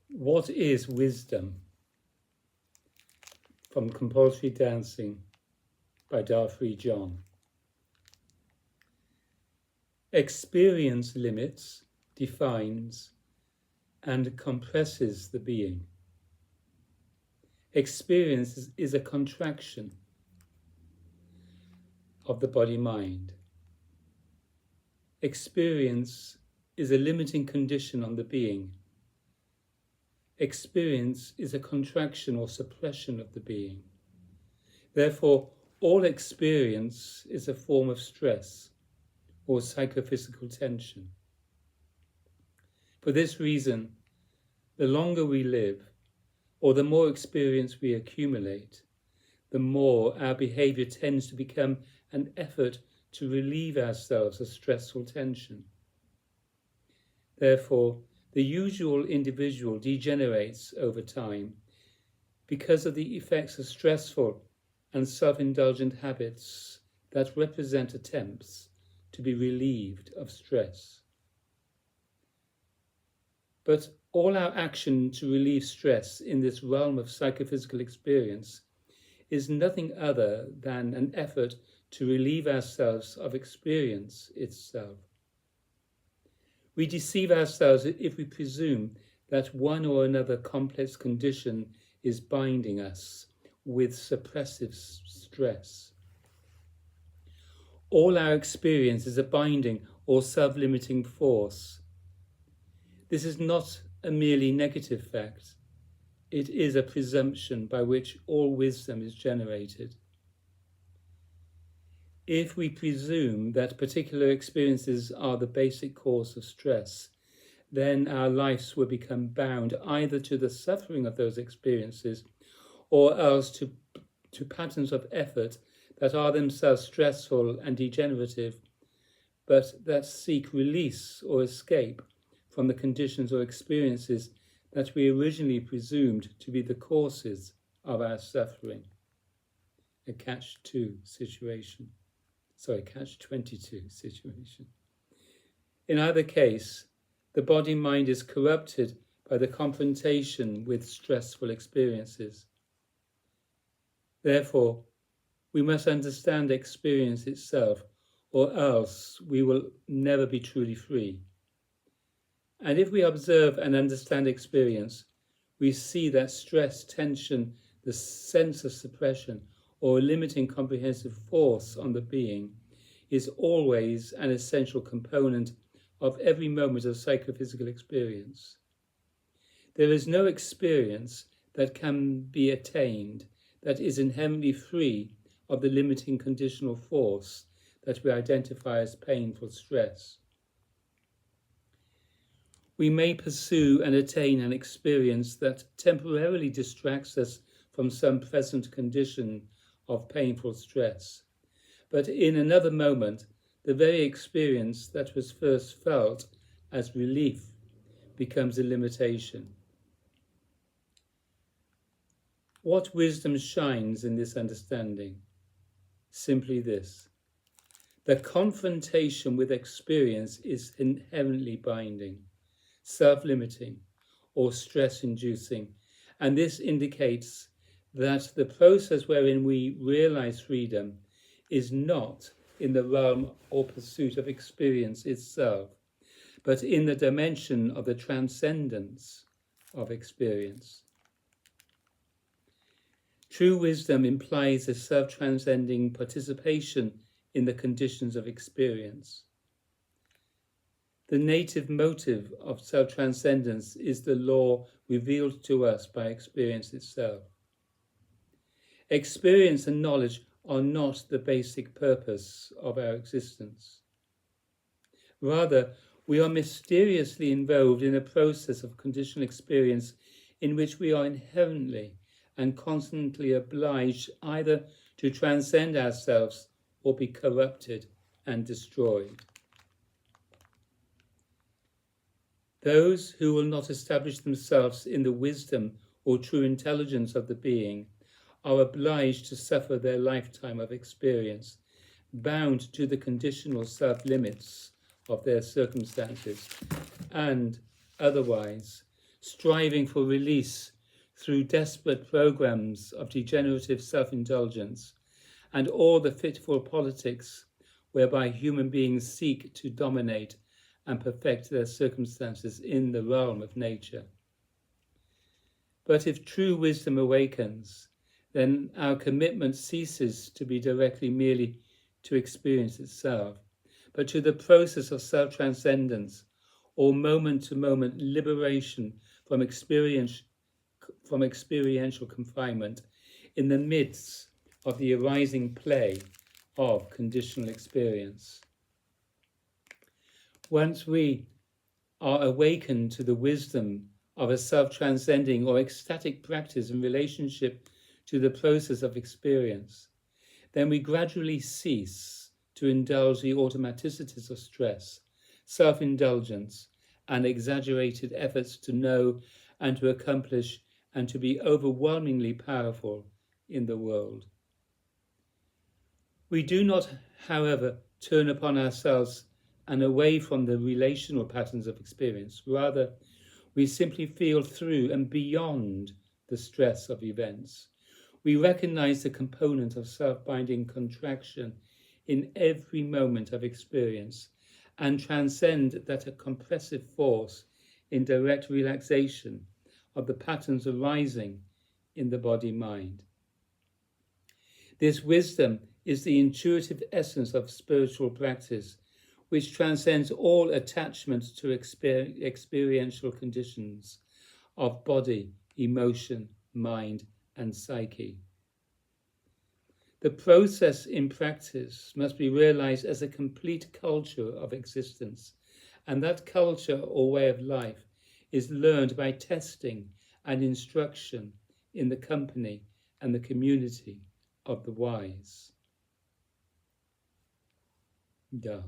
What is wisdom? From Compulsory Dancing by Darfree John. Experience limits, defines, and compresses the being. Experience is a contraction of the body-mind. Experience is a limiting condition on the being. Experience is a contraction or suppression of the being. Therefore, all experience is a form of stress or psychophysical tension. For this reason, the longer we live, or the more experience we accumulate, the more our behavior tends to become an effort to relieve ourselves of stressful tension. Therefore, the usual individual degenerates over time because of the effects of stressful and self-indulgent habits that represent attempts to be relieved of stress. But all our action to relieve stress in this realm of psychophysical experience is nothing other than an effort to relieve ourselves of experience itself. We deceive ourselves if we presume that one or another complex condition is binding us with suppressive stress. All our experience is a binding or self-limiting force. This is not a merely negative fact. It is a presumption by which all wisdom is generated. If we presume that particular experiences are the basic cause of stress, then our lives will become bound either to the suffering of those experiences or else to patterns of effort that are themselves stressful and degenerative, but that seek release or escape from the conditions or experiences that we originally presumed to be the causes of our suffering. A catch-22 situation. In either case, the body-mind is corrupted by the confrontation with stressful experiences. Therefore, we must understand experience itself, or else we will never be truly free. And if we observe and understand experience, we see that stress, tension, the sense of suppression, or a limiting comprehensive force on the being is always an essential component of every moment of psychophysical experience. There is no experience that can be attained that is inherently free of the limiting conditional force that we identify as painful stress. We may pursue and attain an experience that temporarily distracts us from some present condition of painful stress, but in another moment, the very experience that was first felt as relief becomes a limitation. What wisdom shines in this understanding? Simply this: the confrontation with experience is inherently binding, self-limiting, or stress-inducing, and this indicates that the process wherein we realize freedom is not in the realm or pursuit of experience itself, but in the dimension of the transcendence of experience. True wisdom implies a self-transcending participation in the conditions of experience. The native motive of self-transcendence is the law revealed to us by experience itself. Experience and knowledge are not the basic purpose of our existence. Rather, we are mysteriously involved in a process of conditional experience in which we are inherently and constantly obliged either to transcend ourselves or be corrupted and destroyed. Those who will not establish themselves in the wisdom or true intelligence of the being are obliged to suffer their lifetime of experience, bound to the conditional self-limits of their circumstances, and otherwise striving for release through desperate programs of degenerative self-indulgence and all the fitful politics whereby human beings seek to dominate and perfect their circumstances in the realm of nature. But if true wisdom awakens, then our commitment ceases to be directly merely to experience itself, but to the process of self-transcendence or moment-to-moment liberation from experiential confinement in the midst of the arising play of conditional experience. Once we are awakened to the wisdom of a self-transcending or ecstatic practice in relationship to the process of experience, then we gradually cease to indulge the automaticities of stress, self-indulgence, and exaggerated efforts to know and to accomplish and to be overwhelmingly powerful in the world. We do not, however, turn upon ourselves and away from the relational patterns of experience. Rather, we simply feel through and beyond the stress of events. We recognize the component of self-binding contraction in every moment of experience and transcend that a compressive force in direct relaxation of the patterns arising in the body-mind. This wisdom is the intuitive essence of spiritual practice, which transcends all attachments to experiential conditions of body, emotion, mind, and psyche. The process in practice must be realized as a complete culture of existence, and that culture or way of life is learned by testing and instruction in the company and the community of the wise. Da.